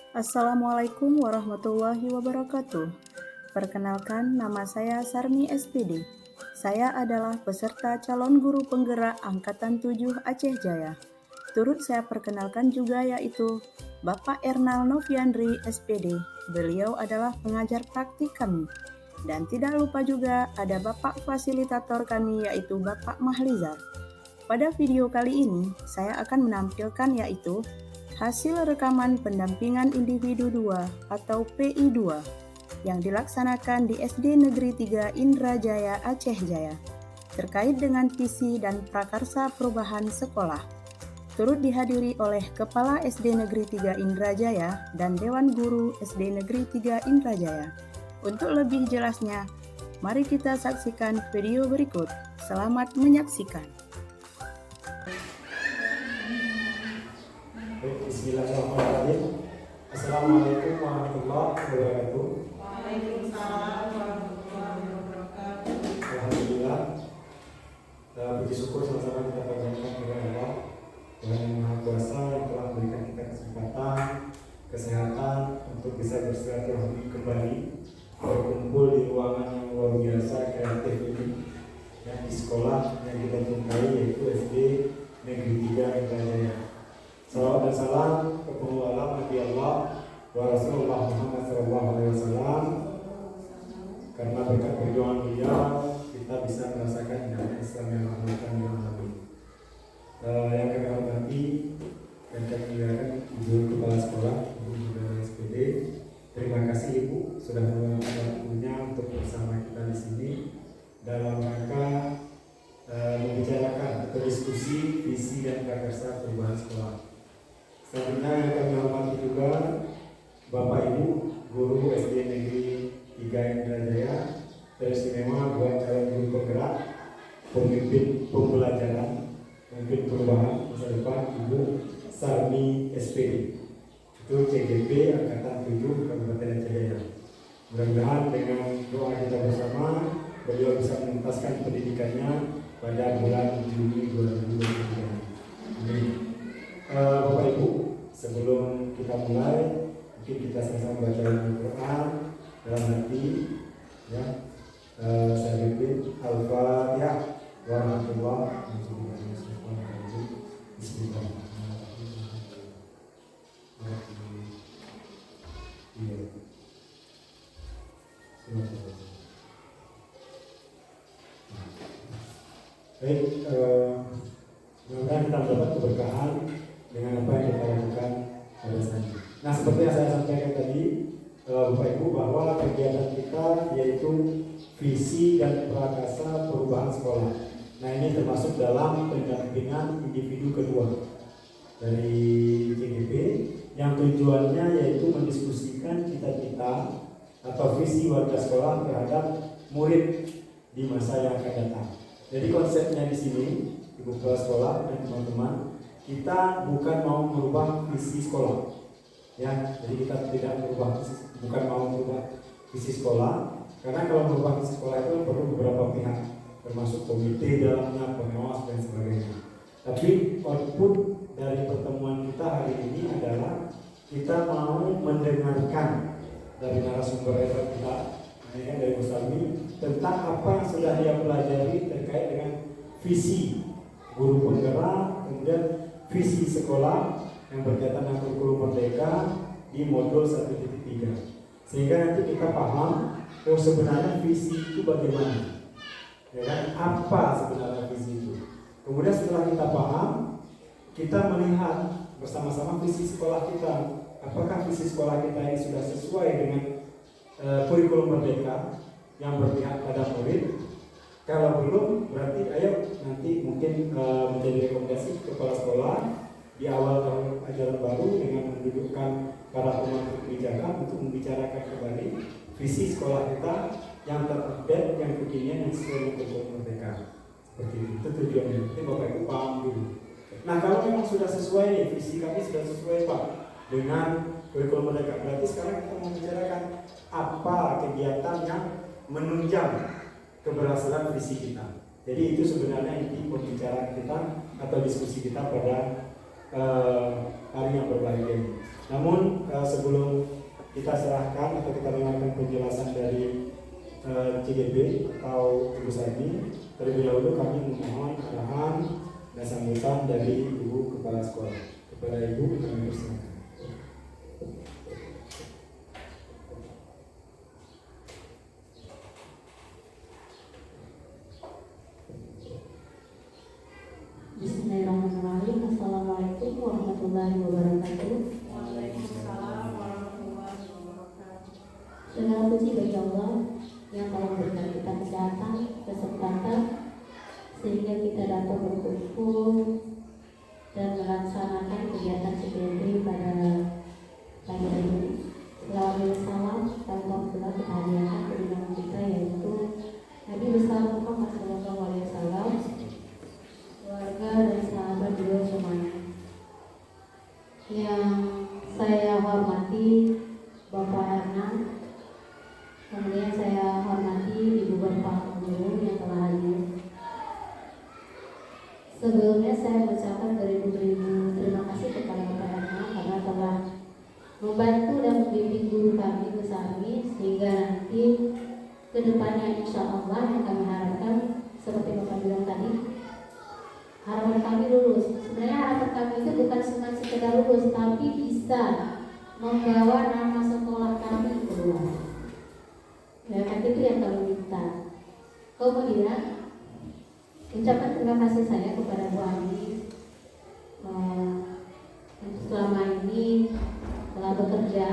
Assalamualaikum warahmatullahi wabarakatuh. Perkenalkan, nama saya Sarmi SPD. Saya adalah peserta calon guru penggerak Angkatan 7 Aceh Jaya. Turut saya perkenalkan juga yaitu Bapak Ernal Noviandri SPD. Beliau adalah pengajar praktik kami. Dan tidak lupa juga ada Bapak fasilitator kami yaitu Bapak Mahlizar. Pada video kali ini, saya akan menampilkan yaitu hasil rekaman pendampingan individu 2 atau PI2 yang dilaksanakan di SD Negeri 3 Indrajaya Aceh Jaya terkait dengan visi dan prakarsa perubahan sekolah. Turut dihadiri oleh Kepala SD Negeri 3 Indrajaya dan Dewan Guru SD Negeri 3 Indrajaya. Untuk lebih jelasnya, mari kita saksikan video berikut. Selamat menyaksikan. Bismillahirrahmanirrahim. Assalamualaikum warahmatullahi wabarakatuh. Waalaikumsalam warahmatullahi wabarakatuh. Alhamdulillah, puji syukur sama-sama kita panjatkan kepada Allah, Tuhan yang Maha Kuasa yang telah memberikan kita kesempatan, kesehatan untuk bisa bersilaturahmi kembali, berkumpul di ruangan yang luar biasa kreatif ini, yang di sekolah yang kita cintai yaitu SD Negeri 3 Indrajaya. Salawat dan salam kepada Nabi Allah wa Rasulullah Muhammad SAW. Karena berkat perjuangan beliau kita bisa merasakan hidayah Islam yang rahmatan lil alamin. Yang kami hormati dan kami muliakan Ibu Kepala Sekolah, Ibu Saudara SPD. Terima kasih Ibu sudah meluangkan waktunya untuk bersama kita di sini dalam rangka membicarakan atau diskusi visi dan prakarsa perubahan sekolah. Selanjutnya yang kami hormati juga Bapak Ibu Guru SD Negeri 3 Indrajaya, teristimewa buat calon guru penggerak, pemimpin pembelajaran, pemimpin perubahan masa depan Ibu Sarmi SPD. Itu CGP Angkatan 7 Kabupaten Aceh Jaya. Mudah-mudahan dengan doa kita bersama beliau bisa menuntaskan pendidikannya pada bulan Juni 2023. Amin. Bapak Ibu, sebelum kita mulai, mungkin kita sama-sama baca Al-Quran dalam hati, ya. Saya pimpin Al-Fatihah. Warahmatullahi wabarakatuh. Bismillahirrahmanirrahim. Baik, mudah-mudahan kita mendapat keberkahan dengan apa yang kita lakukan pada saat ini. Nah, seperti yang saya sampaikan tadi, Bapak Ibu, bahwa kegiatan kita yaitu visi dan prakarsa perubahan sekolah. Nah, ini termasuk dalam pendampingan individu kedua dari CGP yang tujuannya yaitu mendiskusikan cita-cita atau visi warga sekolah terhadap murid di masa yang akan datang. Jadi konsepnya di sini, Ibu Kepala Sekolah dan teman-teman, kita bukan mau merubah visi sekolah, ya. Jadi kita bukan mau merubah visi sekolah, karena kalau merubah visi sekolah itu perlu beberapa pihak, termasuk komite dalamnya, pengawas dan sebagainya. Tapi output dari pertemuan kita hari ini adalah kita mau mendengarkan dari narasumber kita, dari Bu Salmi, tentang apa yang sudah dia pelajari terkait dengan visi guru penggerak, kemudian visi sekolah yang berkaitan dengan kurikulum merdeka di modul 1.3, sehingga nanti kita paham sebenarnya visi itu bagaimana, ya kan? Apa sebenarnya visi itu? Kemudian setelah kita paham, kita melihat bersama-sama visi sekolah kita, apakah visi sekolah kita ini sudah sesuai dengan kurikulum merdeka yang berpihak pada murid. Kalau belum, berarti ayo nanti mungkin menjadi rekomendasi kepala sekolah di awal tahun ajaran baru dengan mendudukkan para pemangku kebijakan untuk membicarakan kembali visi sekolah kita yang terupdate, yang kekinian, yang sesuai dengan kurikulum merdeka. Seperti itu tujuannya. Nanti Bapak Ibu paham dulu. Nah, kalau memang sudah sesuai nih, visi kami sudah sesuai Pak dengan kurikulum merdeka, berarti sekarang kita mau membicarakan apa kegiatan yang menunjang keberhasilan visi kita. Jadi itu sebenarnya inti pembicaraan kita atau diskusi kita pada hari yang berbahagia ini. Namun sebelum sebelum kita serahkan atau kita dengarkan penjelasan dari CGB atau Ibu Sarmi, terlebih dahulu kami memohon arahan dan sambutan dari Ibu Kepala Sekolah. Kepada Ibu kami persilakan. Bismillahirrahmanirrahim. Assalamualaikum warahmatullahi wabarakatuh. Waalaikumsalam warahmatullahi wabarakatuh. Segala puji bagi Allah yang telah memberikan kita kesempatan sehingga kita dapat berkumpul dan melaksanakan kegiatan CPD pada pagi ini. Selamat salam tanpa pula kehadiran kebenaran kita yaitu Nabi besar Muhammad SAW, keluarga dan sahabat beliau semuanya. Yang saya hormati Bapak Hernan, kemudian saya hormati Ibu Bapak Guru yang telah hadir. Sebelumnya saya mengucapkan beribu-ribu terima kasih kepada Bapak Hernan karena telah membantu dan membimbing guru kami Bu Sarmi sehingga nanti kedepannya insya Allah yang kami harapkan seperti Bapak bilang tadi, harapan kami lulus. Sebenarnya harapan kami itu bukan cuma sekedar lulus, tapi bisa membawa nama sekolah kami keluar. Ya, kan itu yang kami minta. Kemudian ucapan terima kasih saya kepada Bu Ani yang selama ini telah bekerja,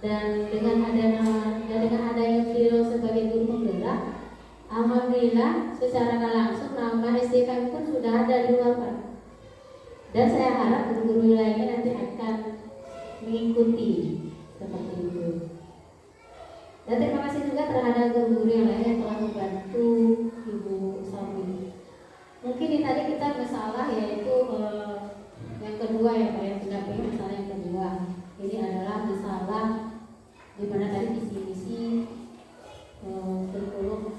dan dengan adanya beliau sebagai guru penggerak, alhamdulillah secara nggak langsung nama SD kami pun sudah ada di luar Pak. Dan saya harap guru-guru lainnya nanti akan mengikuti seperti itu. Dan terima kasih juga terhadap guru-guru yang lain yang telah membantu Ibu Sarmi. Mungkin ini tadi kita masalah yaitu yang kedua ya Pak, yang tidak punya masalah yang kedua. Ini adalah masalah di mana tadi visi-misi kurikulum.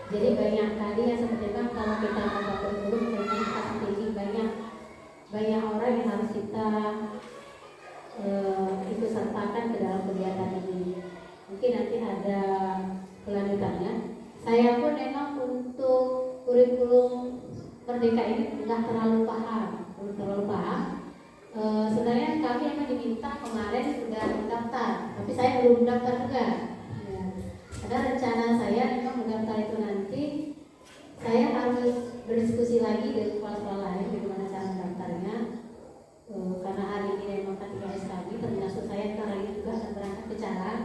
Jadi banyak tadi yang seperti kan kalau kita membuat kurikulum memang pasti banyak orang yang harus kita ikut sertakan ke dalam kegiatan ini. Mungkin nanti ada kelanjutannya. Saya pun memang untuk kurikulum Merdeka ini nggak terlalu paham, sebenarnya kami memang diminta kemarin sudah mendaftar, tapi saya belum mendaftar juga. Ya. Ada rencana saya memang mendaftar itu nanti. Saya harus berdiskusi lagi dengan sekolah-sekolah lain bagaimana cara mendaftarnya. Karena hari ini memang K3S kami, termasuk saya sekarang ini juga akan berangkat ke Calang.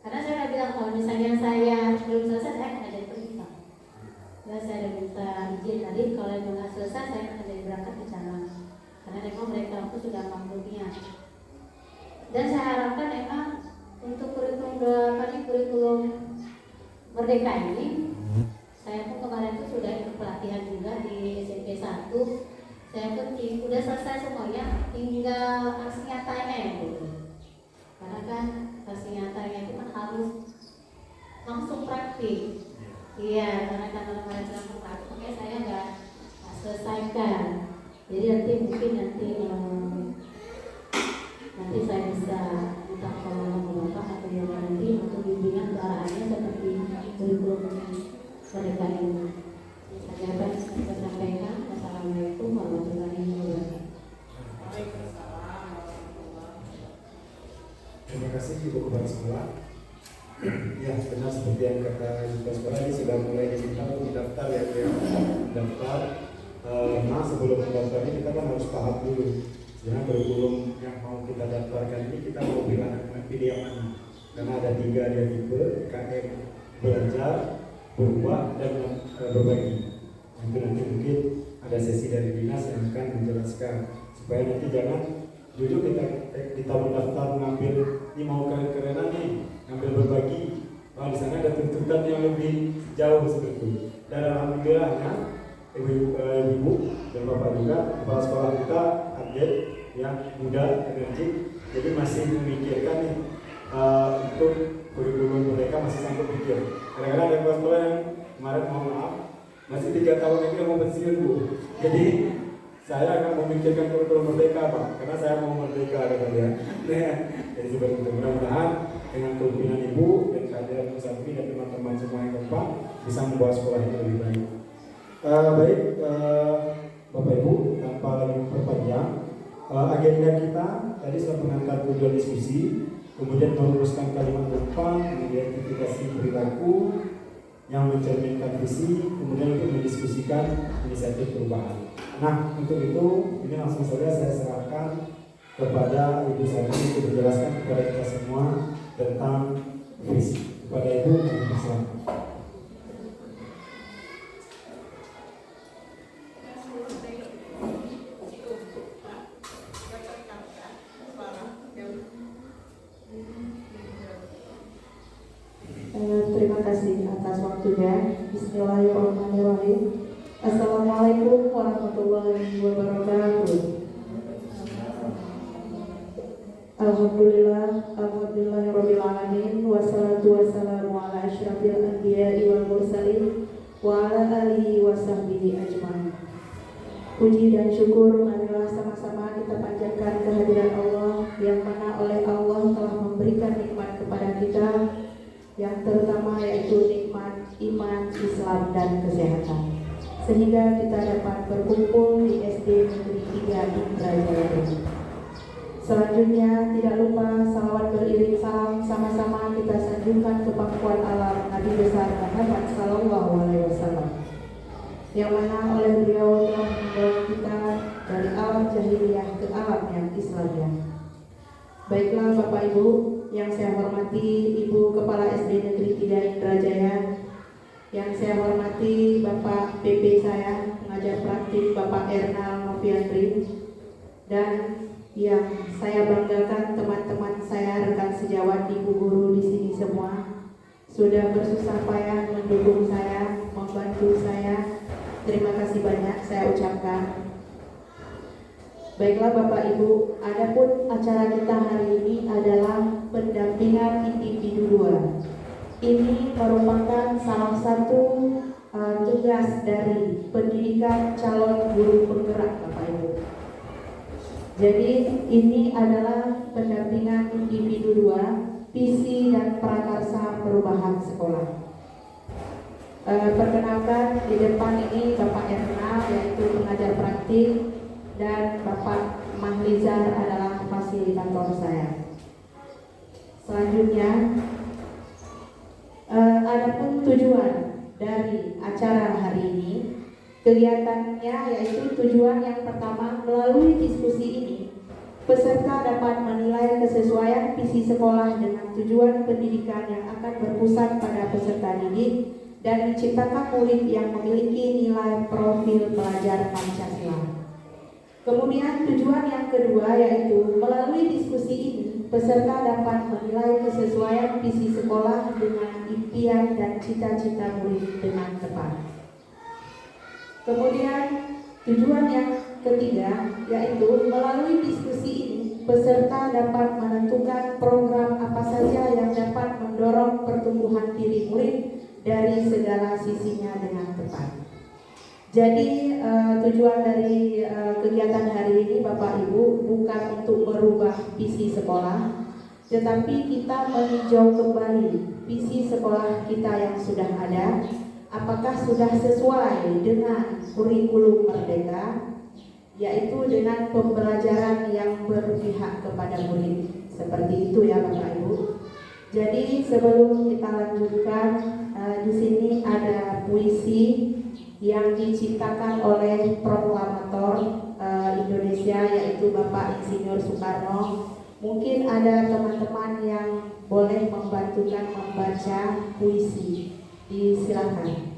Karena saya udah bilang kalau misalnya saya belum selesai, saya akan jadi pergi Pak. Ya, saya udah minta izin tadi, kalau yang nggak selesai saya akan jadi berangkat ke Calang. Karena memang mereka itu sudah maklumnya. Dan saya harapkan memang untuk kurikulum Merdeka ini, saya pun kemarin itu sudah ikut pelatihan juga di SMP 1. Saya pun sudah selesai semuanya, tinggal aksi nyatanya ya Bu. Karena kan aksi nyatanya itu kan harus langsung praktik. Iya, karena kalau mereka praktik, makanya saya nggak selesaikan. Jadi nanti saya bisa minta tolong Bapak atau yang nanti untuk bimbingan ke arahnya seperti kurikulum Merdeka ini. Saya akan sampaikan. Assalamualaikum warahmatullahi wabarakatuh. Waalaikumsalam warahmatullahi wabarakatuh. Terima kasih Ibu Kepala Sekolah. Ya, benar seperti yang kata Ibu Sekolah, ini sudah mulai diminta untuk daftar ya, daftar. Nah, sebelum mendaftar ini kita kan harus paham dulu sebenarnya kurikulum yang mau kita daftarkan ini kita mau pilih yang mana. Karena ada 3 dia tipe, KM belajar, berubah, dan berbagi. Nanti mungkin ada sesi dari dinas yang akan menjelaskan supaya nanti jangan duduk kita mendaftar mengambil ini mau keren-kerenan nih, ngambil berbagi, di sana ada tuntutan yang lebih jauh seperti itu. Dan alhamdulillahnya ibu dan bapak juga kepala sekolah kita update yang muda, energik, jadi masih memikirkan nih untuk kurikulum mereka masih sanggup pikir. Kadang-kadang ada kepala sekolah yang kemarin mohon maaf masih 3 tahun lagi mau pensiun Bu. Jadi Saya akan memikirkan kurikulum merdeka Pak, karena saya mau merdeka katanya. Jadi seperti itu. Mudah-mudahan dengan kepemimpinan Ibu dan kehadiran Bu Safi dan teman-teman semua yang kompak bisa membawa sekolah ini lebih baik. Baik, Bapak Ibu, tanpa lagi memperpanjang, agenda kita tadi sudah mengangkat tujuan diskusi, kemudian meluruskan kalimat depan, mengidentifikasi perilaku yang mencerminkan visi, kemudian untuk mendiskusikan inisiatif perubahan. Nah, untuk itu ini langsung saja saya serahkan kepada Ibu Sari untuk menjelaskan kepada kita semua tentang visi. Kepada Ibu, silakan. Terima kasih atas waktunya. Bismillahirrahmanirrahim. Assalamualaikum warahmatullahi wabarakatuh. Alhamdulillahirabbil alamin, wassalatu wassalamu ala asyrafil anbiya'i wal mursalin wa ala alihi wa sahbihi ajmain. Puji dan syukur marilah sama-sama kita panjatkan kehadiran Allah, yang mana oleh Allah telah memberikan nikmat kepada kita, yang terutama yaitu nikmat iman, Islam, dan kesehatan, sehingga kita dapat berkumpul di SD Negeri 3 Indrajaya ini. Selanjutnya tidak lupa salawat beriring salam sama-sama kita sanjungkan ke pangkuan alam Nabi besar Muhammad Sallallahu Alaihi Wasallam, yang mana oleh beliau telah membawa kita dari alam jahiliyah ke alam yang Islamiyah. Baiklah Bapak Ibu yang saya hormati, Ibu Kepala SD Negeri 3 Indrajaya, yang saya hormati Bapak PP saya, pengajar praktik Bapak Ernal Noviandri, dan yang saya banggakan teman-teman saya, rekan sejawat, ibu guru di sini semua sudah bersusah payah mendukung saya, membantu saya. Terima kasih banyak saya ucapkan. Baiklah Bapak Ibu, adapun acara kita hari ini adalah pendampingan individu 2. Ini merupakan salah satu tugas dari pendidikan calon guru penggerak Bapak Ibu. Jadi ini adalah pendampingan individu 2, visi dan prakarsa perubahan sekolah. Perkenalkan di depan ini Bapak Erna, yaitu pengajar praktik, dan Bapak Mahlizar adalah fasilitator saya. Selanjutnya, adapun tujuan dari acara hari ini, kegiatannya yaitu tujuan yang pertama, melalui diskusi ini peserta dapat menilai kesesuaian visi sekolah dengan tujuan pendidikan yang akan berpusat pada peserta didik dan menciptakan murid yang memiliki nilai profil pelajar Pancasila. Kemudian tujuan yang kedua yaitu melalui diskusi ini peserta dapat menilai kesesuaian visi sekolah dengan impian dan cita-cita murid dengan tepat. Kemudian tujuan yang ketiga yaitu melalui diskusi ini peserta dapat menentukan program apa saja yang dapat mendorong pertumbuhan diri murid dari segala sisinya dengan tepat. Jadi tujuan dari kegiatan hari ini Bapak Ibu bukan untuk merubah visi sekolah, tetapi kita meninjau kembali visi sekolah kita yang sudah ada, apakah sudah sesuai dengan kurikulum merdeka, yaitu dengan pembelajaran yang berpihak kepada murid. Seperti itu ya Bapak Ibu. Jadi sebelum kita lanjutkan, di sini ada puisi yang diciptakan oleh proklamator Indonesia, yaitu Bapak Insinyur Soekarno. Mungkin ada teman-teman yang boleh membantukan membaca puisi. Silakan.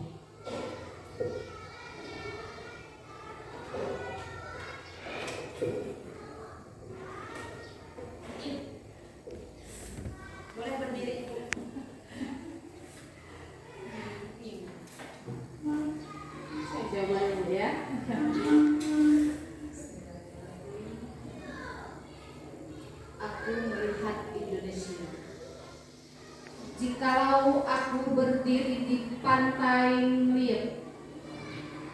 Boleh berdiri. Saya jawab dulu ya. Aku melihat Indonesia. Jikalau aku berdiri di pantai Liat,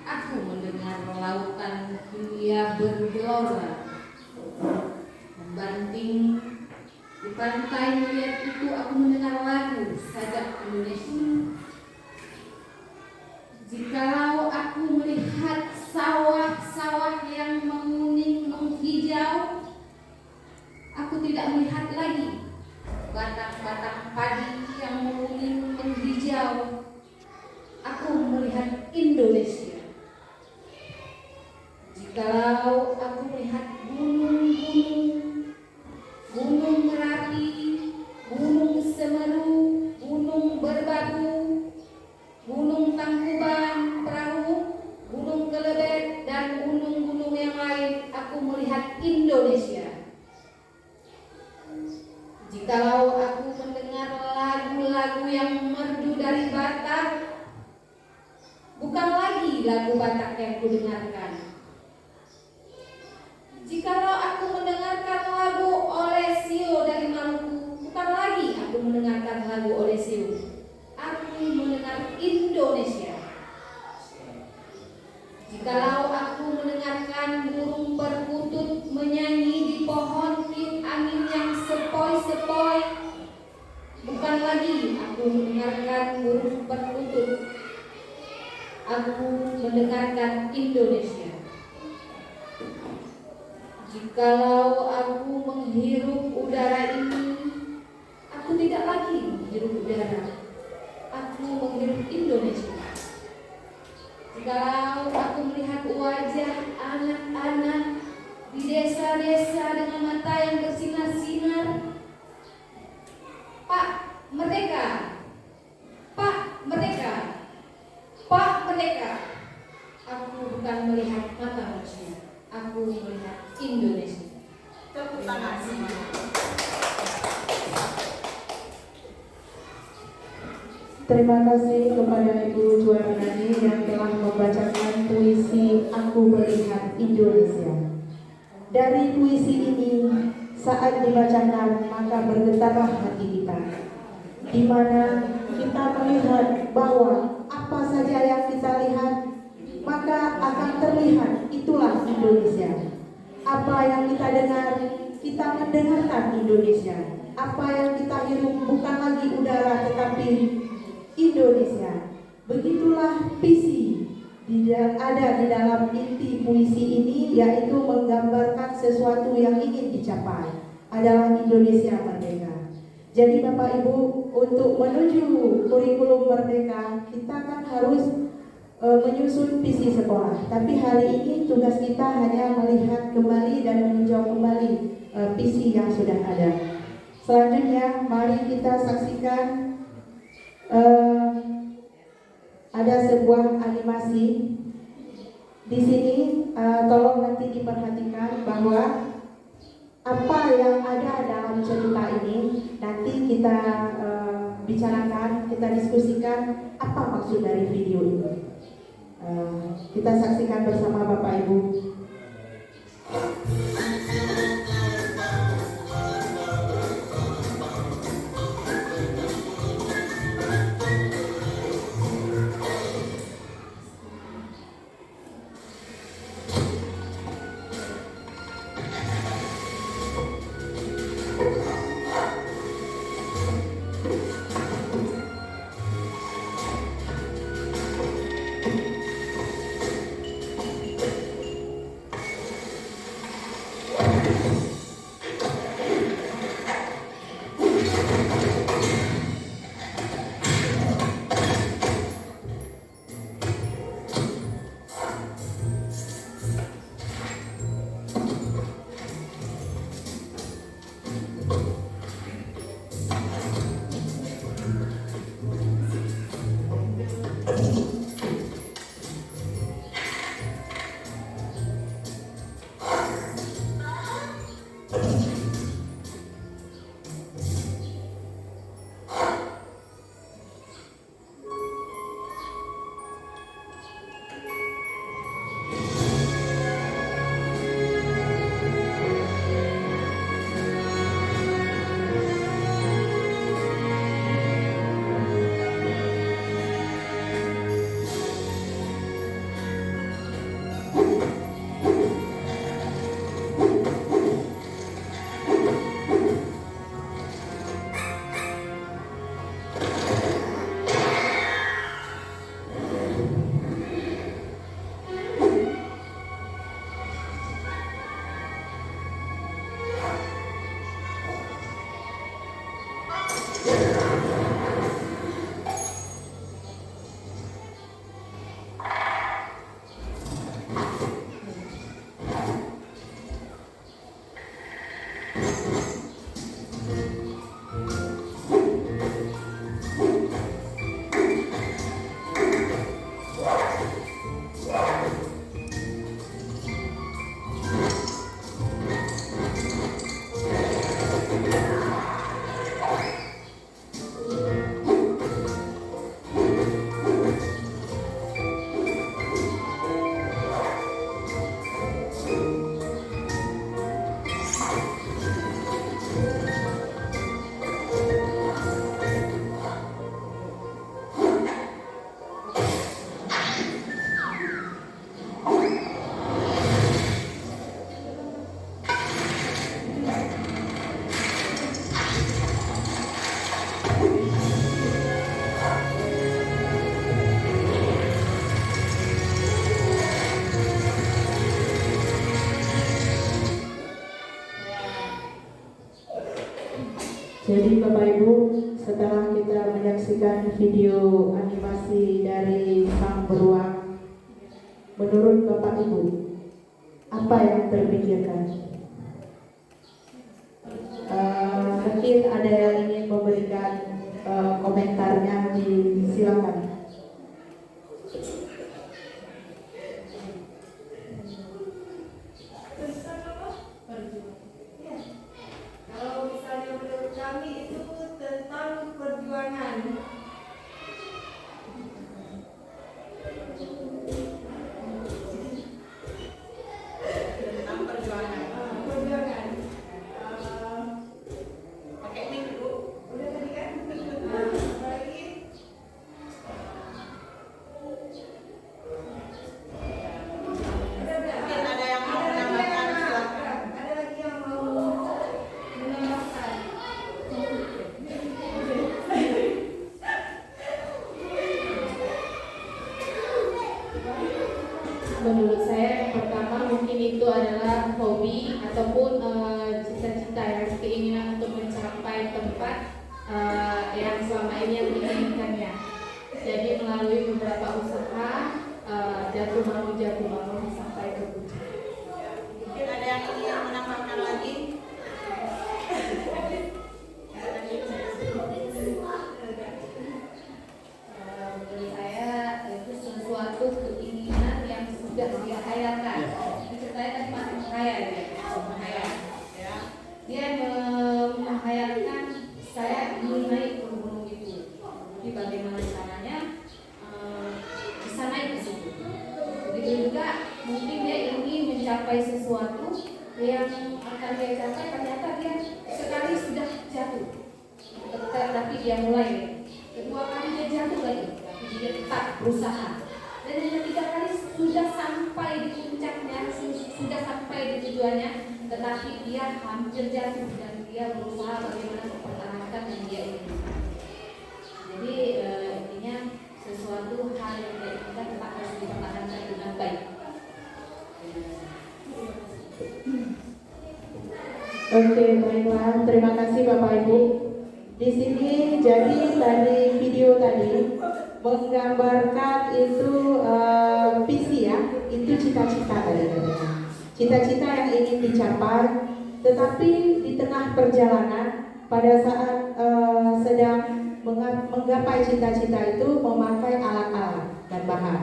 aku mendengar mendengar lautan dunia bergelora, membanting di pantai melihat itu aku mendengar lagu sajak Indonesia. Jikalau aku melihat sawah-sawah yang menguning menghijau, aku tidak melihat lagi batang-batang padi yang menguning menghijau. Aku melihat Indonesia. Jikalau aku melihat gunung-gunung, gunung Merapi, gunung Semeru, gunung Berbatu, gunung Tangkuban Perahu, gunung Kelebet, dan gunung-gunung yang lain, aku melihat Indonesia. Jikalau aku mendengar lagu-lagu yang merdu dari Batak, bukan lagi lagu Batak yang kudengarkan. Jikalau aku mendengarkan lagu Olesio dari Maluku, bukan lagi aku mendengarkan lagu Olesio. Aku mendengar Indonesia. Jikalau aku mendengarkan burung perkutut menyanyi di pohon tiup angin yang sepoi-sepoi, bukan lagi aku mendengarkan burung perkutut. Aku mendengarkan Indonesia. Jikalau aku menghirup udara ini, aku tidak lagi menghirup udara. Aku menghirup Indonesia. Jikalau aku melihat wajah anak-anak di desa-desa dengan mata yang bersinar-sinar, Pak Merdeka, Pak Merdeka, Pak Merdeka. Aku bukan melihat mata manusia, aku melihat Indonesia. Tepuk tangan semua. Terima kasih kepada Ibu Juwarnani yang telah membacakan puisi Aku Melihat Indonesia. Dari puisi ini, saat dibacakan maka bergetarlah hati kita, di mana kita melihat bahwa apa saja yang kita lihat maka akan terlihat itulah Indonesia. Apa yang kita dengar, kita mendengarkan Indonesia. Apa yang kita hirup bukan lagi udara tetapi Indonesia. Begitulah visi ada di dalam inti puisi ini, yaitu menggambarkan sesuatu yang ingin dicapai adalah Indonesia merdeka. Jadi Bapak Ibu, untuk menuju kurikulum merdeka kita kan harus menyusun visi sekolah. Tapi hari ini tugas kita hanya melihat kembali dan meninjau kembali visi yang sudah ada. Selanjutnya mari kita saksikan ada sebuah animasi di sini. Tolong nanti diperhatikan bahwa apa yang ada dalam cerita ini nanti kita bicarakan, kita diskusikan apa maksud dari video ini. Kita saksikan bersama Bapak Ibu. Jadi Bapak Ibu, setelah kita menyaksikan video animasi dari Sang Beruang, menurut Bapak Ibu, apa yang terpikirkan? Mungkin ada yang ingin memberikan komentarnya, silakan. Kalau misalnya menurut kami itu tentang perjuangan. Tentang perjuangan. Perjuangan. Pakai mic dulu. Udah tadi kan? Apa lagi? Mungkin ada yang mau menambahkan, silakan. Ada lagi yang mau menambahkan. Menurut saya yang pertama mungkin itu adalah hobi ataupun cita-cita yang keinginan untuk mencapai tempat yang selama ini yang diinginkannya. Jadi melalui beberapa usaha jatuh bangun sampai ke puncak. Mungkin ada yang ingin menambahkan lagi. Menurut saya itu sesuatu keinginan yang sudah dia hayalkan. Saya tadi masih menghayal ya. Dia menghayalkan saya ingin naik ke gunung itu. Jadi bagaimana caranya bisa naik ke situ. Begitu juga mungkin dia ingin mencapai sesuatu yang akan dia capai, ternyata dia sekali sudah jatuh, tapi dia mulai. Kedua kali dia jatuh lagi, tapi dia tetap berusaha. Dan yang ketiga kali sudah sampai di puncaknya, sudah sampai di tujuannya, tetapi dia hampir jatuh dan dia berusaha bagaimana mempertahankan yang dia inginkan. Jadi intinya sesuatu hal yang dia inginkan tetap harus dipertahankan dengan baik. Oke, baiklah. Terima kasih Bapak Ibu. Di sini jadi tadi video tadi menggambarkan itu visi ya, itu cita-cita tadi katanya. Cita-cita yang ingin dicapai, tetapi di tengah perjalanan pada saat sedang menggapai cita-cita itu memakai alat-alat dan bahan.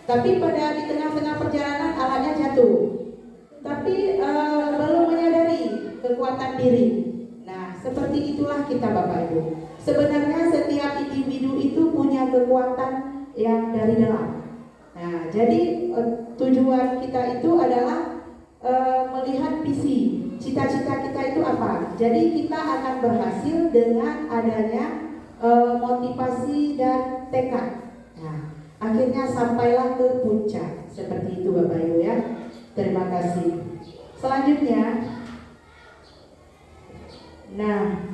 Tapi pada di tengah-tengah perjalanan alatnya jatuh. Tapi belum menyadari kekuatan diri. Nah, seperti itulah kita Bapak Ibu. Sebenarnya setiap individu itu punya kekuatan yang dari dalam. Nah, jadi tujuan kita itu adalah melihat visi, cita-cita kita itu apa. Jadi kita akan berhasil dengan adanya motivasi dan tekad. Nah, akhirnya sampailah ke puncak. Seperti itu Bapak Ibu ya. Terima kasih. Selanjutnya, nah,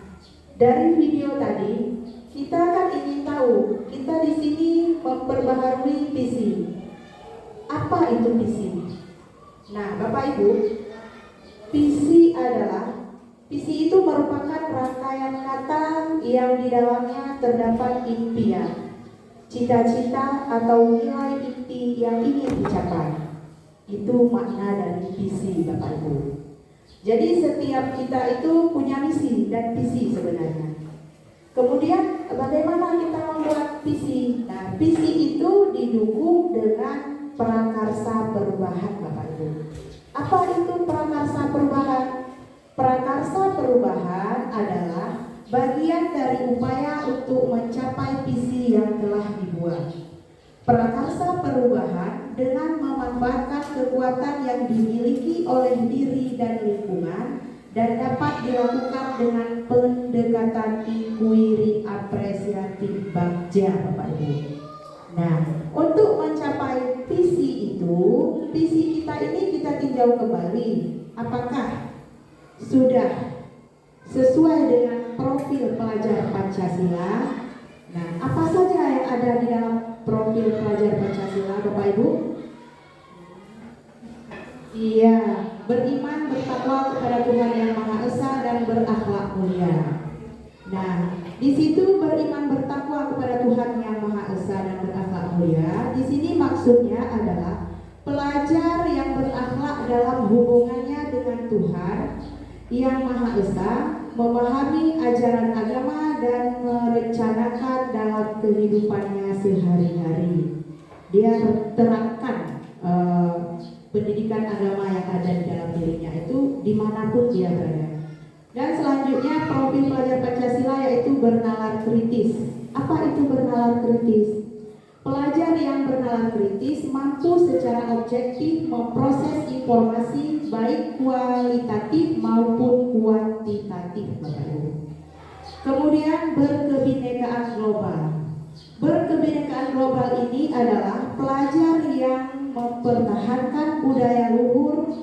dari video tadi kita kan ingin tahu, kita di sini memperbaharui visi. Apa itu visi? Nah, Bapak Ibu, visi itu merupakan rangkaian kata yang di dalamnya terdapat impian, cita-cita atau nilai inti yang ingin dicapai. Itu makna dari visi Bapak Ibu. Jadi setiap kita itu punya misi dan visi sebenarnya. Kemudian bagaimana kita membuat visi? Nah, visi itu didukung dengan prakarsa perubahan Bapak Ibu. Apa itu prakarsa perubahan? Prakarsa perubahan adalah bagian dari upaya untuk mencapai visi yang telah dibuat. Prakarsa perubahan dengan memanfaatkan kekuatan yang dimiliki oleh diri dan lingkungan dan dapat dilakukan dengan pendekatan inquiry apresiatif bagja Bapak Ibu. Nah, untuk mencapai visi itu, visi kita ini kita tinjau kembali. Apakah sudah sesuai dengan profil pelajar Pancasila? Nah, apa saja yang ada di dalam profil pelajar Pancasila, Bapak Ibu? Iya, beriman, bertakwa kepada Tuhan Yang Maha Esa dan berakhlak mulia. Nah, di situ beriman bertakwa kepada Tuhan yang Maha Esa dan berakhlak mulia. Di sini maksudnya adalah pelajar yang berakhlak dalam hubungannya dengan Tuhan yang Maha Esa, memahami ajaran agama dan merencanakan dalam kehidupannya sehari-hari. Dia terapkan pendidikan agama yang ada di dalam dirinya itu dimanapun dia berada. Dan selanjutnya profil pelajar Pancasila yaitu bernalar kritis. Apa itu bernalar kritis? Pelajar yang bernalar kritis mampu secara objektif memproses informasi baik kualitatif maupun kuantitatif, Bapak Ibu. Kemudian berkebinekaan global. Berkebinekaan global ini adalah pelajar yang mempertahankan budaya luhur,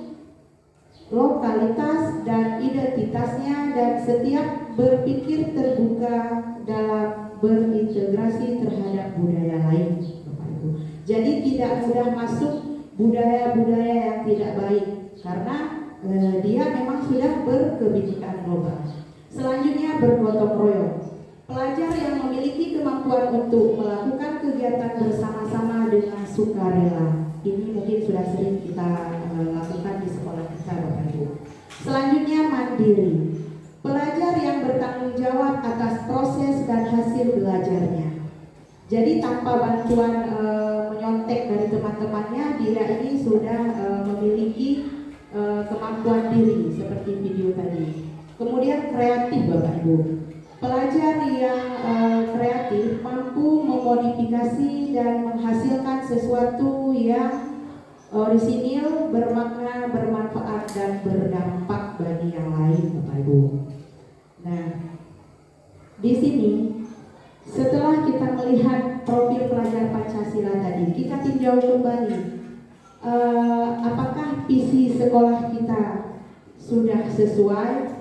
lokalitas dan identitasnya dan setiap berpikir terbuka dalam berintegrasi terhadap budaya lain, Bapak Ibu. Jadi tidak mudah masuk budaya-budaya yang tidak baik karena dia memang sudah berkebinekaan global. Selanjutnya bergotong royong. Pelajar yang memiliki kemampuan untuk melakukan kegiatan bersama-sama dengan sukarela. Ini mungkin sudah sering kita lakukan di sekolah kita, Bapak Ibu. Selanjutnya mandiri. Pelajar yang bertanggung jawab atas proses dan hasil belajarnya. Jadi tanpa bantuan menyontek dari teman-temannya, dia ini sudah memiliki kemampuan diri seperti video tadi. Kemudian kreatif, Bapak Ibu. Pelajar yang kreatif mampu memodifikasi dan menghasilkan sesuatu yang orisinil, bermakna, bermanfaat dan berdampak bagi yang lain, Bapak Ibu. Nah, di sini setelah kita melihat profil pelajar Pancasila tadi, kita tinjau kembali apakah visi sekolah kita sudah sesuai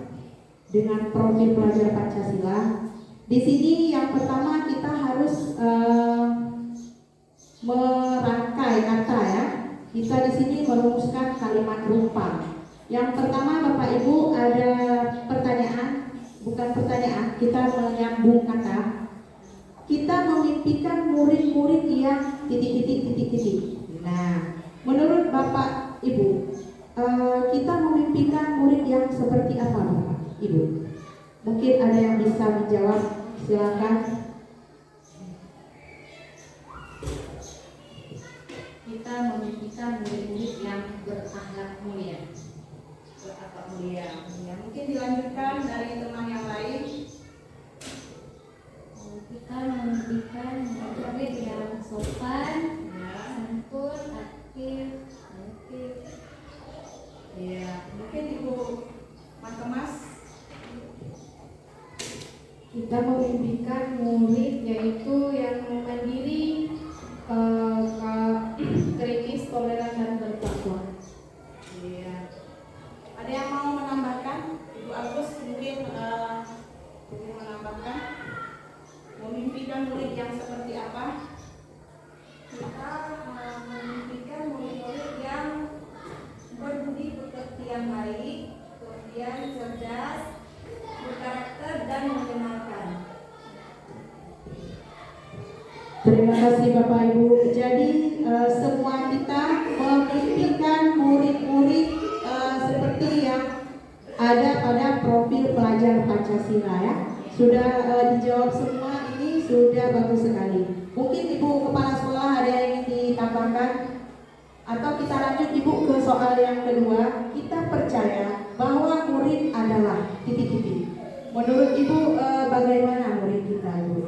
dengan profil pelajar Pancasila. Di sini yang pertama kita harus merangkai kata ya. Kita di sini merumuskan kalimat rupa. Yang pertama Bapak Ibu ada pertanyaan, bukan pertanyaan, kita menyambung kata. Kita memimpikan murid-murid yang titik-titik. Nah, menurut Bapak Ibu, kita memimpikan murid yang seperti apa, Bapak Ibu? Mungkin ada yang bisa menjawab, silakan. Kita memimpikan murid-murid yang berakhlak mulia. Berakhlak mulia. Ya, mungkin dilanjutkan dari teman yang lain. Kita memimpikan murid yang sopan, santun, aktif. Ya, mungkin Ibu Mas. Kita memimpikan murid yaitu yang mandiri, kritis, toleran dan bertakwa. Iya. Ada yang mau menambahkan? Ibu Agus mungkin menambahkan. Memimpikan murid yang seperti apa? Kita memimpikan murid-murid yang berbudi pekerti yang baik, kemudian cerdas, berkarakter dan menyenangkan. Terima kasih Bapak Ibu. Jadi semua kita memimpikan murid-murid seperti yang ada pada profil pelajar Pancasila ya. Sudah dijawab semua, ini sudah bagus sekali. Mungkin Ibu Kepala Sekolah ada yang ingin ditambahkan? Atau kita lanjut Ibu ke soal yang kedua. Kita percaya bahwa murid adalah titik-titik. Menurut Ibu bagaimana murid kita, Ibu?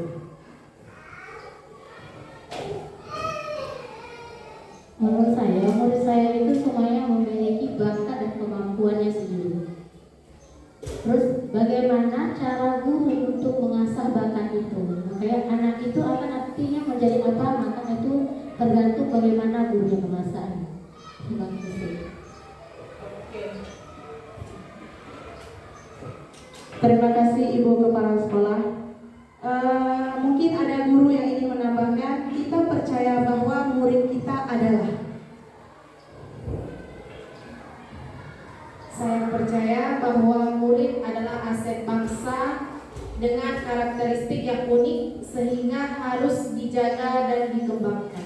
Menurut saya, murid saya itu semuanya memiliki bakat dan kemampuannya sendiri. Terus bagaimana cara guru untuk mengasah bakat itu? Makanya anak itu akan nantinya menjadi apa? Maka itu tergantung bagaimana guru yang mengasah. Terima kasih. Terima kasih Ibu Kepala Sekolah. Mungkin ada guru yang ingin menambahkan. Kita percaya bahwa murid kita adalah. Saya percaya bahwa murid adalah aset bangsa dengan karakteristik yang unik sehingga harus dijaga dan dikembangkan.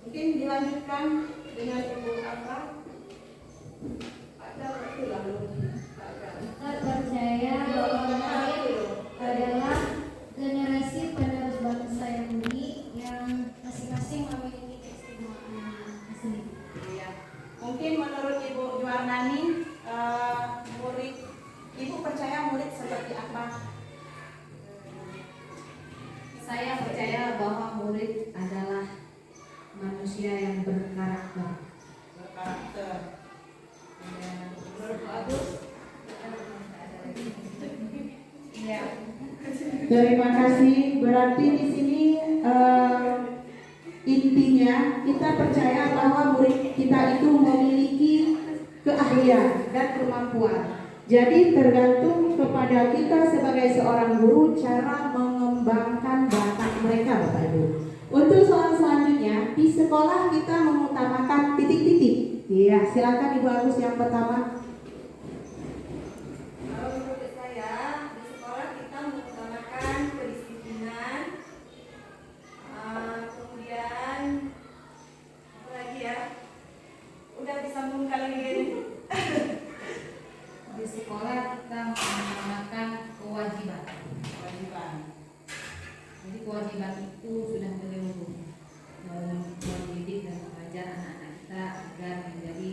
Mungkin dilanjutkan dengan Ibu apa? Ada itu lalu. Kita percaya bahwa adalah generasi penerus bangsa yang unik yang masing-masing memiliki keistimewaan sendiri. Iya. Mungkin menurut Ibu Juwarnani, murid Ibu percaya murid seperti apa? Saya percaya bahwa murid adalah manusia yang berkarakter. Berkarakter. Ya. Menurut Pak Agus? Iya. Terima kasih. Berarti di sini intinya kita percaya bahwa murid kita itu memiliki keahlian dan kemampuan. Jadi tergantung kepada kita sebagai seorang guru cara mengembangkan bakat mereka, Bapak Ibu. Untuk soal selanjutnya, di sekolah kita mengutamakan titik-titik. Iya, silakan Ibu Agus yang pertama. Kalau menurut saya di sekolah kita mengutamakan kedisiplinan, kemudian apa lagi ya? Udah disambung kali ini. Di sekolah kita mengutamakan kewajiban. Jadi kewajiban itu sudah menyeluruh mendidik dan mengajar anak-anak kita agar menjadi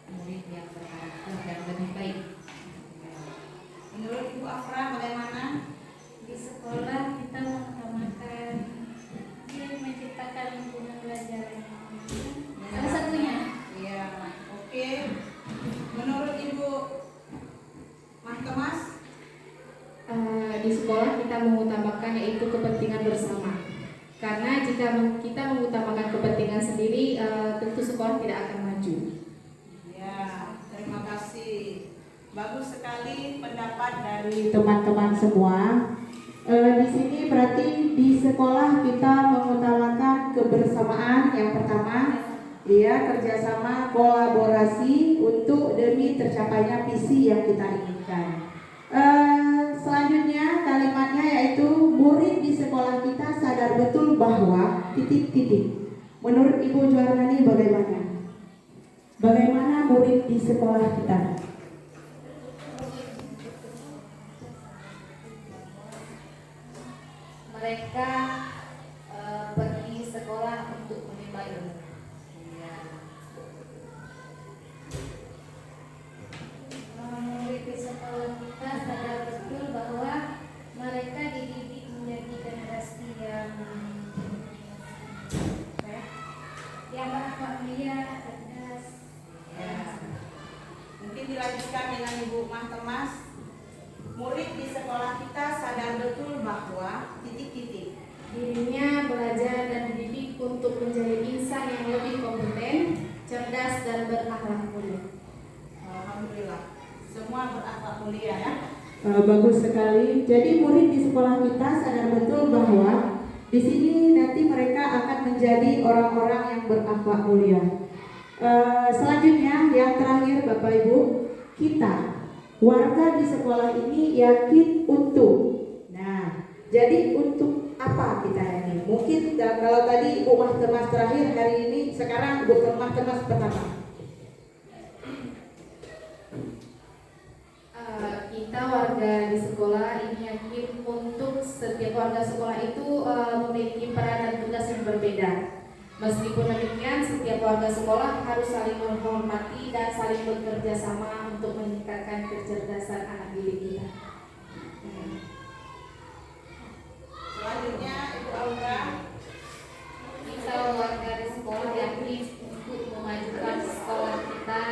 murid yang berkarakter dan lebih baik. Menurut Ibu Afra bagaimana? Di sekolah kita mengutamakan menciptakan lingkungan belajar yang aman. Salah satunya. Iya. Oke. Menurut Ibu Mas, Di sekolah kita mengutamakan yaitu kepentingan bersama. Karena jika kita mengutamakan kepentingan sendiri, tentu sekolah tidak akan maju. ya, terima kasih. Bagus sekali pendapat dari Teman-teman semua, di sini berarti di sekolah kita mengutamakan kebersamaan yang pertama, ya, kerjasama, kolaborasi untuk demi tercapainya visi yang kita inginkan. Selanjutnya kalimatnya yaitu murid di sekolah kita sadar betul bahwa titik-titik. Menurut Ibu Juwarnani bagaimana? Bagaimana murid di sekolah kita? Mereka pergi sekolah untuk menimba ilmu. Murid di sekolah kita sadar betul bahwa mereka dididik menjadi generasi yang berakhlak mulia, cerdas. ya. Mungkin dilanjutkan dengan Ibu Mas. Murid di sekolah kita sadar betul bahwa titik-titik. Dirinya belajar dan dididik untuk menjadi insan yang lebih kompeten, cerdas dan berakhlak mulia. Alhamdulillah. Semua berakhlak mulia ya. Bagus sekali. Jadi murid di sekolah kita sadar betul bahwa di sini nanti mereka akan menjadi orang-orang yang berakhlak mulia. Selanjutnya yang terakhir Bapak Ibu, kita warga di sekolah ini yakin untuk. Nah, jadi untuk apa kita ini? Mungkin kalau tadi Ibu Mas terakhir hari ini, sekarang Ibu Mas pertama. Kita warga di sekolah ini yakin untuk setiap warga sekolah itu memiliki peran dan tugas yang berbeda. Meskipun demikian, setiap warga sekolah harus saling menghormati dan saling bekerja sama untuk meningkatkan kecerdasan anak didik kita. Selanjutnya Ibu Aura. Kita warga di sekolah yakin untuk memajukan sekolah kita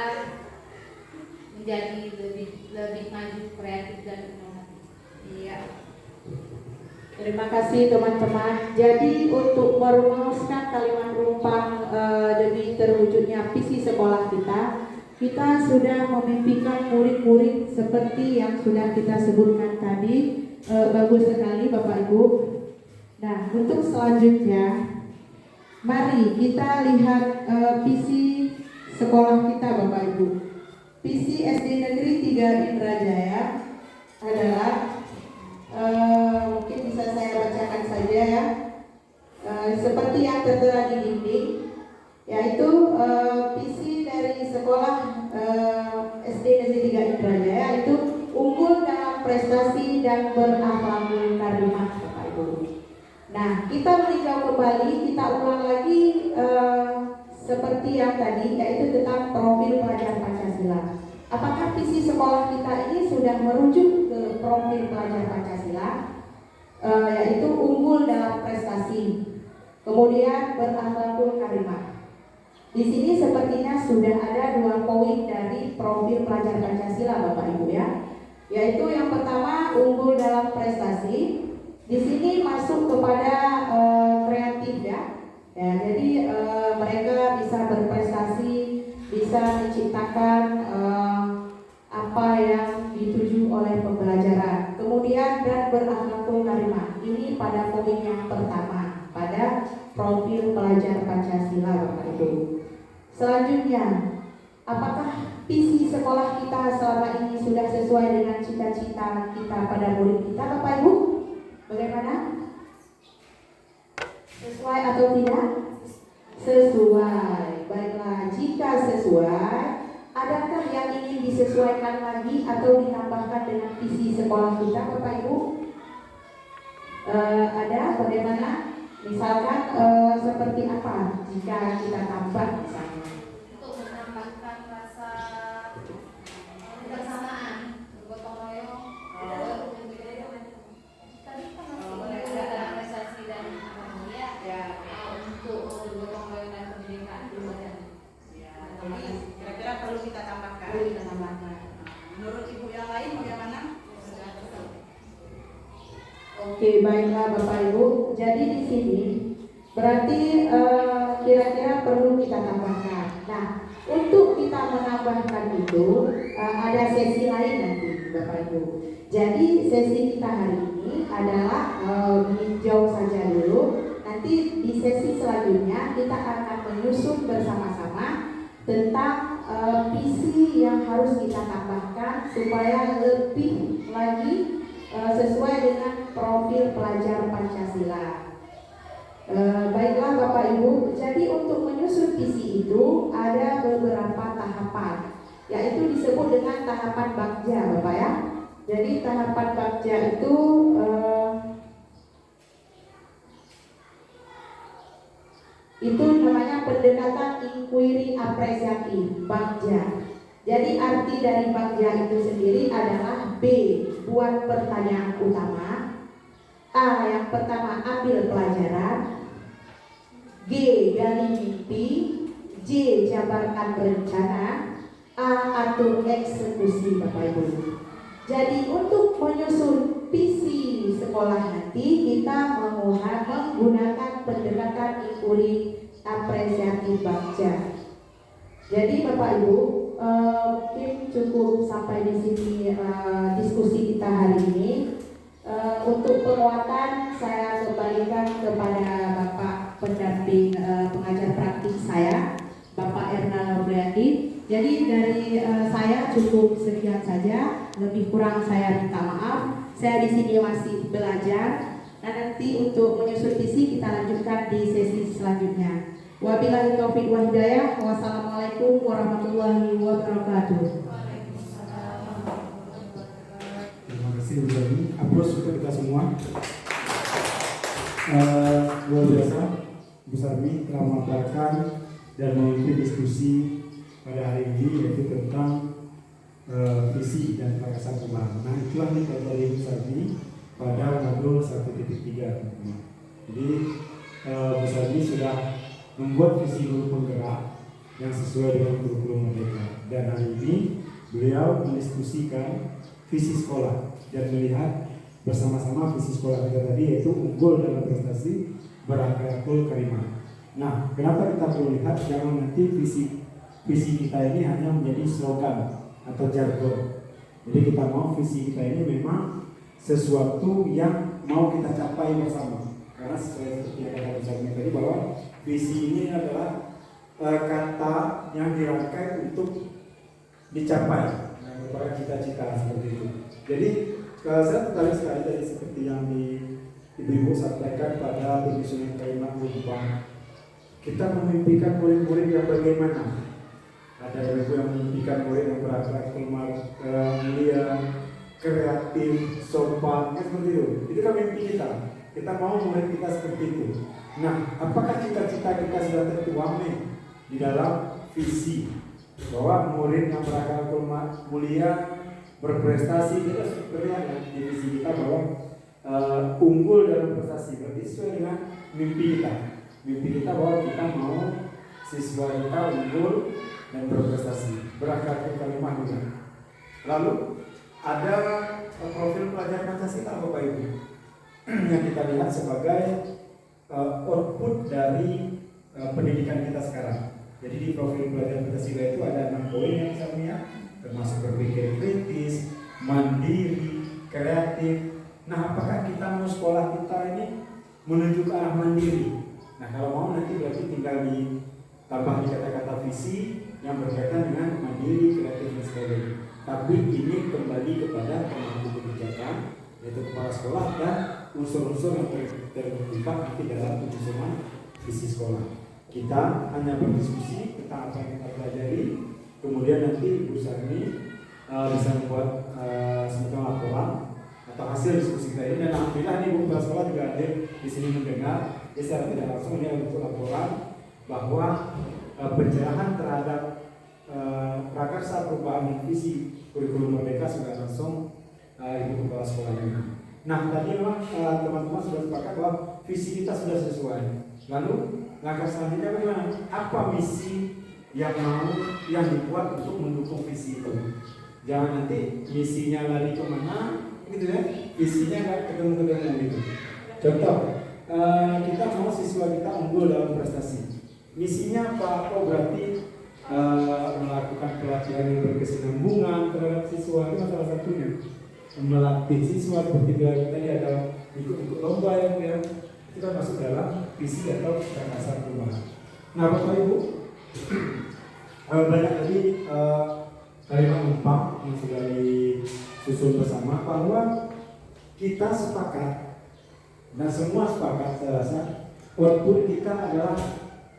menjadi lebih maju, kreatif dan inovatif. Iya. Terima kasih teman-teman. Jadi untuk merumuskan kalimat rumpang demi terwujudnya visi sekolah kita sudah memimpikan murid-murid seperti yang sudah kita sebutkan tadi. Bagus sekali Bapak Ibu. Nah, untuk selanjutnya, mari kita lihat visi sekolah kita Bapak Ibu. Visi SD Negeri 3 Indrajaya adalah mungkin bisa saya bacakan saja ya. Seperti yang tertera di dinding, yaitu visi dari sekolah SD Negeri 3 Indrajaya itu unggul dalam prestasi dan berakhlakul karimah, Bapak Ibu. Nah, kita meninjau kembali, kita ulang lagi seperti yang tadi, yaitu tentang profil pelajar Pancasila. Apakah visi sekolah kita ini sudah merujuk ke profil pelajar Pancasila, yaitu unggul dalam prestasi, kemudian berakhlakul karimah. Di sini sepertinya sudah ada 2 poin dari profil pelajar Pancasila, Bapak Ibu ya. Yaitu yang pertama unggul dalam prestasi. Di sini masuk kepada kreatif ya. Ya, jadi mereka bisa berprestasi, bisa menciptakan apa yang dituju oleh pembelajaran. Kemudian dan berakhlakul karimah. Ini pada poin yang pertama pada profil pelajar Pancasila, Bapak Ibu. Selanjutnya, apakah visi sekolah kita selama ini sudah sesuai dengan cita-cita kita pada murid kita, Bapak Ibu? Bagaimana? Sesuai atau tidak? Sesuai. Baiklah, jika sesuai, adakah yang ingin disesuaikan lagi atau ditambahkan dengan visi sekolah kita, Bapak Ibu? Ada? Bagaimana? Misalkan seperti apa jika kita tambah misalnya? Untuk menambahkan rasa kebersamaan, bergotong royong. Tadi kan masih ada prestasi dan untuk bergotong royong dan pendidikan belum ada. Jadi kira-kira perlu kita tambahkan. Perlu kita tambahkan. Menurut ibu yang lain bagaimana? Oke, baiklah Bapak Ibu. Jadi di sini berarti kira-kira perlu kita tambahkan. Nah, untuk kita menambahkan itu ada sesi lain nanti, Bapak Ibu. Jadi sesi kita hari ini adalah meninjau saja dulu. Nanti di sesi selanjutnya kita akan menyusun bersama-sama tentang visi yang harus kita tambahkan supaya lebih lagi sesuai dengan profil pelajar Pancasila. Baiklah Bapak Ibu, jadi untuk menyusun visi itu ada beberapa tahapan, yaitu disebut dengan tahapan bagja, Bapak ya. Jadi tahapan bagja itu namanya pendekatan inquiry apresiatif, bagja. Jadi arti dari bagja itu sendiri adalah B, buat pertanyaan utama, A, yang pertama ambil pelajaran, G, gali mimpi, J, jabarkan rencana, A, atur eksekusi, Bapak Ibu. Jadi untuk menyusun visi sekolah nanti kita menggunakan pendekatan inquiry apresiatif bagja. Jadi Bapak Ibu, mungkin cukup sampai di sini diskusi kita hari ini. Untuk penguatan saya kembalikan kepada Bapak pendamping pengajar praktik saya, Bapak Erna Nobriati. Jadi dari saya cukup sekian saja, lebih kurang saya minta maaf. Saya di sini masih belajar. Dan nanti untuk menyusun visi kita lanjutkan di sesi selanjutnya. Wabillahi taufiq wal hidayah. Wassalamualaikum warahmatullahi wabarakatuh. Terima kasih Bu Sarmi. Aplaus untuk kita semua. Luar biasa, Bu Sarmi telah memaparkan dan memimpin diskusi pada hari ini, yaitu tentang visi dan gagasan pembangunan. Nah, itulah yang dipelajari Bu Sarmi pada modul 1.3, teman-teman. Jadi Bu Sarmi sudah membuat visi guru penggerak yang sesuai dengan kurikulum Merdeka. Dan hari ini beliau mendiskusikan visi sekolah dan melihat bersama-sama visi sekolah kita tadi, yaitu unggul dalam prestasi, berakhlakul karimah. Nah, kenapa kita perlu lihat? Jangan nanti visi kita ini hanya menjadi slogan atau jargon. Jadi kita mau visi kita ini memang sesuatu yang mau kita capai bersama. Karena sesuai seperti yang kata saya tadi, bahwa visi ini adalah kata yang dirangkai untuk dicapai, merupakan cita-cita seperti itu. Jadi saya tertarik sekali tadi seperti yang Ibu sampaikan pada penyusunan kalimat berubah. Kita memimpikan murid-murid yang bagaimana? Ada ibu yang memimpikan murid yang berakhlak mulia, kreatif, sopan, seperti itu. Itu kan mimpi kita. Kita mau murid kita seperti itu. Nah, apakah cita-cita kita sudah tertuang nih di dalam visi bahwa murid yang berakhlak mulia, berprestasi, kita sebenarnya di visi kita bahwa unggul dalam prestasi, berarti sesuai dengan mimpi kita. Mimpi kita bahwa kita mau siswa kita unggul dan berprestasi, berakhlak karimah juga. Lalu ada profil pelajar Pancasila Bapak Ibu yang kita lihat sebagai output dari pendidikan kita sekarang. Jadi di profil pelajar Pancasila itu ada 6 poin yang saya lihat, termasuk berpikir kritis, mandiri, kreatif. Nah, apakah kita mau sekolah kita ini menuju ke arah mandiri? Nah, kalau mau nanti berarti tinggal ditambah di kata-kata visi yang berkaitan dengan mandiri, kreatif dan sebagainya. Tapi ini kembali kepada pemangku kebijakan, yaitu kepala sekolah dan unsur-unsur yang terlibat nanti dalam penyusunan visi sekolah. Kita hanya berdiskusi tentang apa yang kita pelajari, kemudian nanti Bu Sarmi bisa membuat semacam laporan atau hasil diskusi kita ini. Dan alhamdulillah ini Bu Kepala Sekolah juga hadir di sini mendengar. Jadi secara tidak langsung ini untuk laporan bahwa pencerahan terhadap prakarsa perubahan visi kurikulum merdeka sudah langsung Ibu Kepala Sekolah ini. Nah, tadi memang teman-teman sudah sepakat bahwa visi kita sudah sesuai. Lalu langkah selanjutnya bagaimana? Apa misi yang dibuat untuk mendukung visi itu? Jangan nanti misinya lari kemana, gitu ya? Visinya nggak ketemu-ketemu gitu. Contoh, kita mau siswa kita unggul dalam prestasi. Misinya apa? Oh, berarti melakukan pelatihan yang berkesinambungan terhadap siswa, itu salah satunya. Melatih siswa seperti tadi ada ikut lomba yang itu kan masuk dalam visi atau prakarsa perubahan. Nah, Bapak Ibu, banyak tadi kalimat numpang yang sudah disusun bersama bahwa kita sepakat dan semua sepakat, saya rasa output kita adalah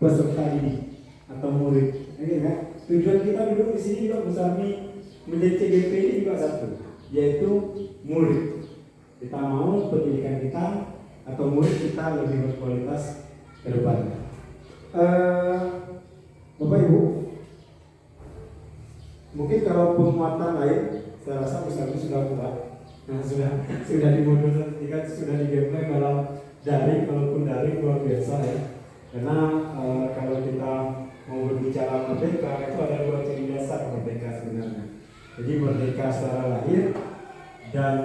peserta didik atau murid. Ini kan tujuan kita duduk di sini juga bersama menjadi CGP ini juga satu, yaitu murid. Kita mau pendidikan kita atau murid kita lebih berkualitas ke depan. Bapak Ibu, mungkin kalau penguatan lain, saya rasa Ustaz sudah kuat. Nah, sudah dimodul sertifikat, sudah digaplay dalam daring, kalaupun daring luar biasa ya. Karena kalau kita mau berbicara merdeka, itu ada 2 ciri dasar merdeka sebenarnya. Jadi merdeka secara lahir dan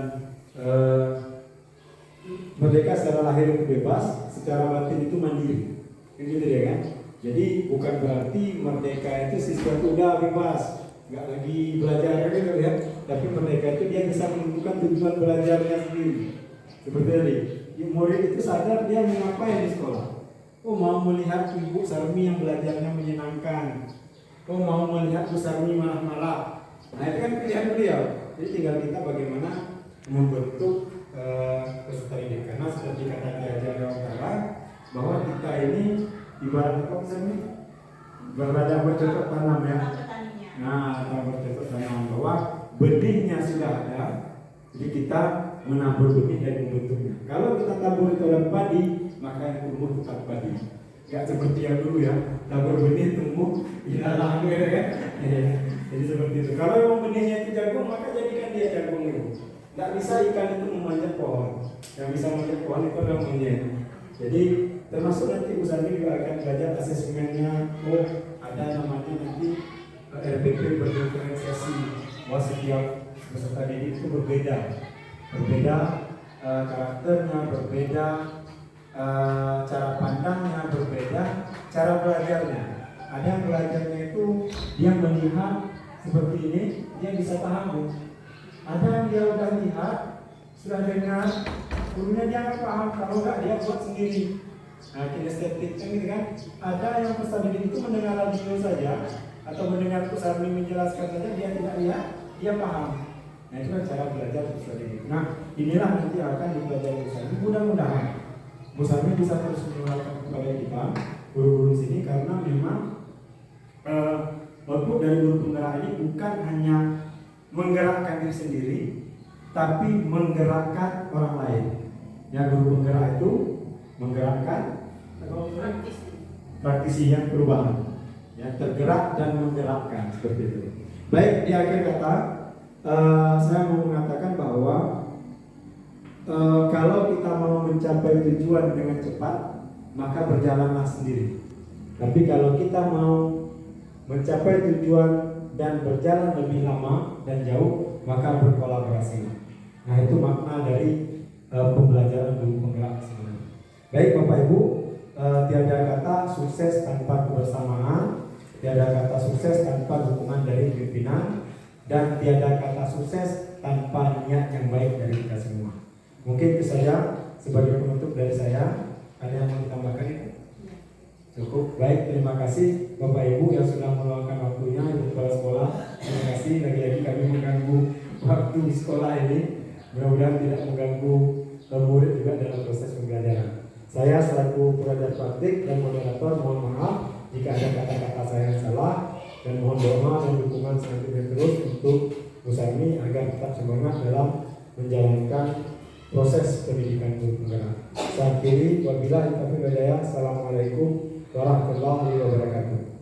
merdeka secara lahir itu bebas, secara batin itu mandiri. Gitu ya kan? Jadi bukan berarti merdeka itu siswa itu udah bebas, nggak lagi belajar gitu ya. Tapi merdeka itu dia bisa menentukan tujuan belajarnya sendiri. Seperti tadi, murid itu sadar dia mau ngapain di sekolah. Oh, mau melihat Ibu Sarmi yang belajarnya menyenangkan. Oh, mau melihat Bu Sarmi marah-marah. Nah, itu kan pilihan beliau. Jadi tinggal kita bagaimana membentuk peserta didik. Karena seperti kata Ki Haji Utara, bahwa kita ini ibarat apa misalnya? Berada bercocok tanam ya. Nah, kita bercocok tanam bahwa benihnya sudah ada. Jadi kita menabur benih dan membentuknya. Kalau kita tabur itu dalam padi, maka yang tumbuh tetap padi. Gak seperti yang dulu ya, tabur benih tumbuh di dalam gitu kan. Jadi seperti itu. Kalau memang benihnya itu jagung, maka jadikan dia jagung itu. Gak bisa ikan itu memanjat pohon. Yang bisa memanjat pohon itu adalah monyet. Jadi termasuk nanti Bu Sarmi juga akan belajar asesmennya. Oh, ada namanya nanti RPP berdiferensiasi. Bahwa setiap peserta didik itu berbeda karakternya, berbeda cara pandangnya, berbeda cara belajarnya. Ada yang belajarnya itu dia melihat seperti ini, dia bisa paham. Ada yang dia udah lihat, sudah dengar, gurunya dia nggak paham, kalau nggak dia buat sendiri. Nah, kinestetik gitu kan. Ada yang peserta didik itu mendengar radio saja atau mendengar Bu Sarmi menjelaskan saja, dia tidak lihat, dia paham. Nah itu kan cara belajar seperti itu. Nah inilah nanti akan dipelajari Musami. Mudah-mudahan Musami bisa terus menularkan kepada kita guru-guru sini, karena memang output dari guru penggerak ini bukan hanya menggerakkan diri sendiri, tapi menggerakkan orang lain. Ya, guru penggerak itu menggerakkan praktisi yang perubahan, ya, tergerak dan menggerakkan seperti itu. Baik, di akhir kata saya mau mengatakan bahwa kalau kita mau mencapai tujuan dengan cepat, maka berjalanlah sendiri. Tapi kalau kita mau mencapai tujuan dan berjalan lebih lama dan jauh, maka berkolaborasi. Nah itu makna dari pembelajaran guru penggerak sebenarnya. Baik Bapak Ibu, tiada kata sukses tanpa kebersamaan, tiada kata sukses tanpa dukungan dari pimpinan, dan tiada kata sukses tanpa niat yang baik dari kita semua. Mungkin itu saja sebagai penutup dari saya. Ada yang mau ditambahkan itu? Cukup. Baik, terima kasih Bapak Ibu yang sudah meluangkan waktunya, Ibu Kepala Sekolah. Terima kasih, lagi-lagi kami mengganggu waktu di sekolah ini. Mudah-mudahan tidak mengganggu murid juga dalam proses pembelajaran. Saya selaku pengajar praktik dan moderator mohon maaf jika ada kata-kata saya yang salah, dan mohon doa dan dukungan selanjutnya terus untuk Musami agar tetap semangat dalam menjalankan proses pendidikan guru penggerak. Saya akhiri, wabillahi taufiq wal hidayah. Assalamualaikum warahmatullahi wabarakatuh.